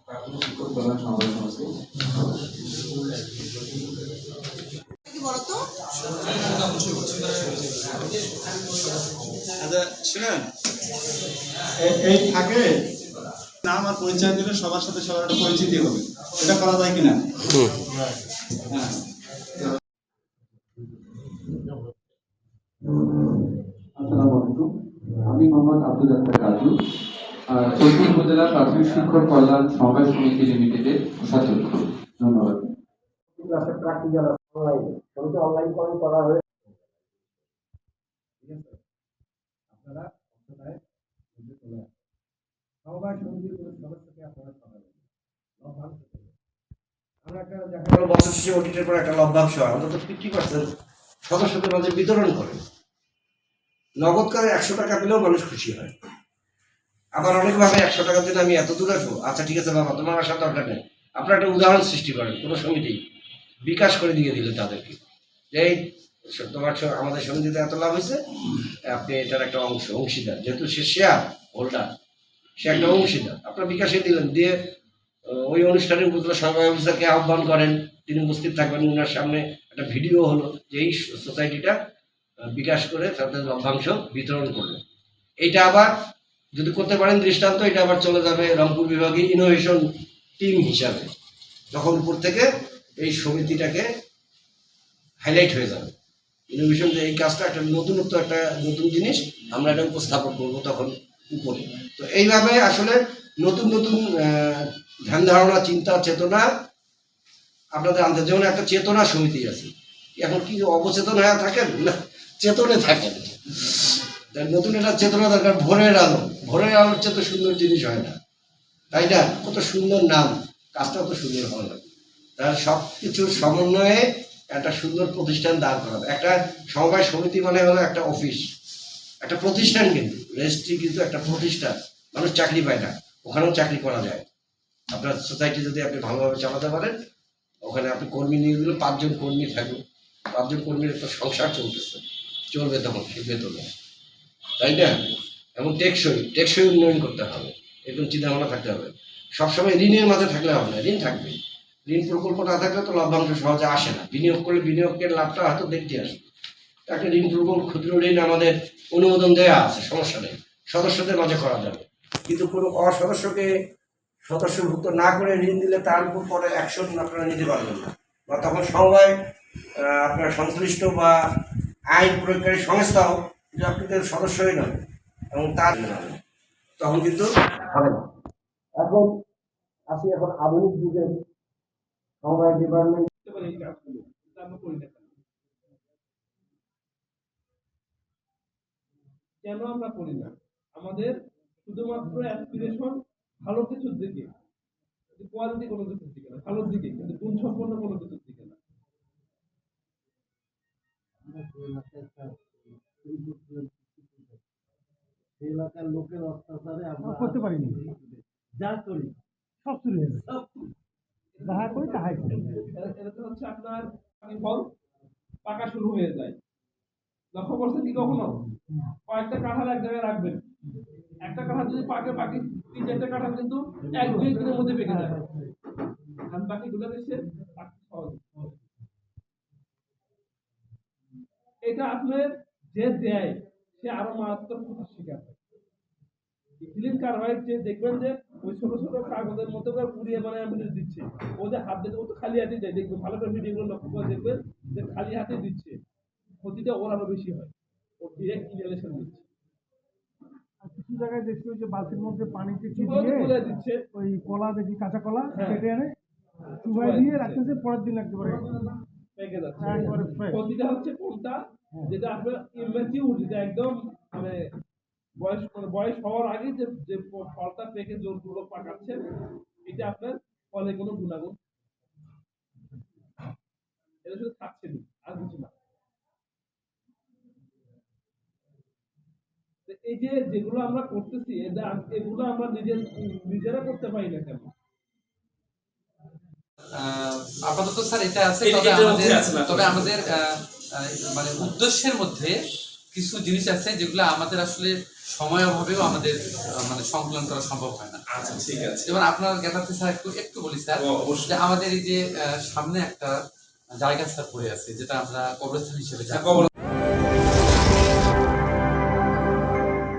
শিক্ষক প্রধান সমাবেশ সমিতি। শুনেন, এই থাকে নাম আর পরিচয় দিলে সবার সাথে সবার একটা পরিচিতি হবে, এটা করা যায় কিনা? হ্যাঁ, আসসালামু আলাইকুম, আমি মোহাম্মদ আব্দুল রাজ্জাক কাজু, চৌকি উপজেলা প্রাথমিক শিক্ষক কল্যাণ সমবায় সমিতি লিমিটেডের কোষাধ্যক্ষ। ধন্যবাদ। ক্লাসের প্র্যাকটিক্যাল অনলাইনে সবটা অনলাইন করা হয়েছে। ঠিক আছে, আপনারা অংশটায় মধ্যে চলে আসেন। সমবায় সমিতির কোনো সদস্যকে আপনারা পাঠাবেন লভ্যাংশ থেকে। আমরা একটা দেখা গেল বছর শেষে অডিটের পর একটা লভ্যাংশ হয়, অন্তত 50% সদস্যদের মাঝে বিতরণ করে। নগদ করে 100 টাকা পেলেও মানুষ খুশি হয়। আবার অনেকভাবে 100 টাকার জন্য আমি এত দূর আসবো, আচ্ছা ঠিক আছে বাবা, তোমার আসার দরকার নেই। আপনারা একটা উদাহরণ সৃষ্টি করেন, কোনো সমিতি বিকাশ করে দিয়ে দিলেন তাদেরকে, যে তোমার আমাদের সমিতিতে এত লাভ হয়েছে, আপনি এটার একটা অংশীদার, যেহেতু সে শেয়ার হোল্ডার, সে একটা অংশীদার, আপনার বিকাশে দিলেন, দিয়ে ওই অনুষ্ঠানে উপজেলা সরকারি অফিসারকে আহ্বান করেন, তিনি উপস্থিত থাকবেন, ওনার সামনে একটা ভিডিও হলো যে এই সোসাইটিটা বিকাশ করে তাদের লভ্যাংশ বিতরণ করলেন। এইটা আবার যদি করতে পারেন দৃষ্টান্ত, এটা আবার চলে যাবে রংপুর বিভাগে ইনোভেশন টিম হিসাবে, তখন উপর থেকে এই সমিতিটাকে হাইলাইট হয়ে যাবে। ইনোভেশন যে এই কাজটা একটা নতুনত্ব, একটা নতুন জিনিস আমরা এটা উপস্থাপন করবো তখন উপরে। তো এইভাবে আসলে নতুন নতুন ধ্যান ধারণা, চিন্তা, চেতনা আপনাদের আনতে, যেমন একটা চেতনা সমিতি আছে, এখন কি অবচেতন হয়ে থাকেন না, চেতনে থাকেন। নতুন একটা চেতনা দরকার। ভোরের আলো, ভোরের আলোর চেয়ে তো সুন্দর জিনিস হয় না, তাই না? কত সুন্দর নাম, কাজটা কত সুন্দর হওয়া লাগে। তার সব কিছুর সমন্বয়ে একটা সুন্দর প্রতিষ্ঠান দাঁড় করাবে। একটা সমবায় সমিতি মানে হলো একটা অফিস, একটা প্রতিষ্ঠান, কিন্তু রেজিস্ট্রি কিন্তু একটা প্রতিষ্ঠান। মানুষ চাকরি পায় না, ওখানেও চাকরি করা যায়। আপনার সোসাইটি যদি আপনি ভালোভাবে চালাতে পারেন, ওখানে আপনি কর্মী নিয়ে দিলে 5 জন কর্মী থাকবে, 5 জন কর্মীর একটা সংসার চলবে তখন সে বেতনে, তাই না? এবং টেকসই উন্নয়ন করতে হবে, এরকম চিন্তাভাবনা থাকতে হবে। সবসময় ঋণের মাঝে থাকলে হবে না, ঋণ থাকবে, ঋণ প্রকল্প না থাকলে তো লভ্যাংশ সহজে আসে না। বিনিয়োগ করলে বিনিয়োগের লাভটা হয়তো দেখতে আসে। একটা ঋণ প্রকল্প, ক্ষুদ্র ঋণ আমাদের অনুমোদন দেওয়া আছে, সমস্যা নেই, সদস্যদের মাঝে করা যাবে। কিন্তু কোনো অসদস্যকে সদস্যভুক্ত না করে ঋণ দিলে তার উপর পরে অ্যাকশন আপনারা নিতে পারবেন না, বা তখন সমবায় আপনার সংশ্লিষ্ট বা আইন প্রয়োগকারী সংস্থাও যে আপনাদের সদস্যই নয় এবং তার তখন কিন্তু হবে না। এখন আধুনিক যুগের সমবায় ডিপার্টমেন্ট কেন আমরা করি না? আমাদের শুধুমাত্র অ্যাসপিরেশন ভালো কিছুর দিকে, কোয়ালিটি কোনো কিছুর দিকে না, ভালোর দিকে, কিন্তু গুণ সম্পন্ন কোনো কিছুর দিকে না। এলাকার লোকের অত্যাচারে আমরা করতে পারিনি, যা করি সব চুরি হয়ে যায়, যাহা করি তাহাই করি। এটা হচ্ছে আপনার ফল পাকা শুরু হয়ে যায়। লক্ষ্য করছেন কি কখনো? কয়েকটা কাঁঠাল এক জায়গায় রাখবেন, একটা কাঁঠাল যদি পাকে, বাকি 3-4টা কাঁঠাল কিন্তু 1-2 দিনের মধ্যে পেকে যায়, আর বাকিগুলো এসে এটা আপনার যে দেয় সে আরো মারাত্মক ক্ষতির শিকার হয়। ইথিলিন কার্বাইড যে দেখবেন যে ওই ছোট ছোট কাগজের মতো করে পুড়িয়ে বানায় আমাদের দিচ্ছে, ও যে হাত দিতে, ও তো খালি হাতে দেয়, দেখবেন ভালো করে ভিডিওগুলো লক্ষ্য করে দেখবেন যে খালি হাতে দিচ্ছে, ক্ষতিটা ওর আরো বেশি হয়, ও ডিরেক্ট ইনহেলেশন দিচ্ছে। কিছু জায়গায় দেখছি ওই যে বালতির মধ্যে পানি দিয়ে দিচ্ছে, ওই কলা দেখি, কাঁচা কলা কেটে এনে চুবাই দিয়ে রাখতেছে, পরের দিন একেবারে পেকে যাচ্ছে। ক্ষতিটা হচ্ছে কোনটা, যেটা আপনার ইমেচিউর, যেটা একদম মানে বয়স হওয়ার আগে যে ফলটা পেকে জোরপূর্বক পাকাচ্ছে, এটা আপনার ফলে কোনো গুণাগুণ, এটা শুধু থাকছে না, আর কিছু না। এই যে যেগুলো আমরা করতেছি, এগুলো আমরা নিজেরা করতে পারি না কেন? আপাতত স্যার এটা আছে, তবে আমাদের মানে উদ্দেশ্যের মধ্যে কিছু জিনিস আছে যেগুলো আমাদের আসলে সময় অভাবেও আমাদের মানে সংকলন করা সম্ভব হয় না। আচ্ছা ঠিক আছে। যেমন আপনার জ্ঞাতার্থে স্যার একটু বলি স্যার, অবশ্যই। যে আমাদের এই যে সামনে একটা জায়গা স্যার পড়ে আছে, যেটা আমরা কবরস্থান হিসেবে জানি। কবর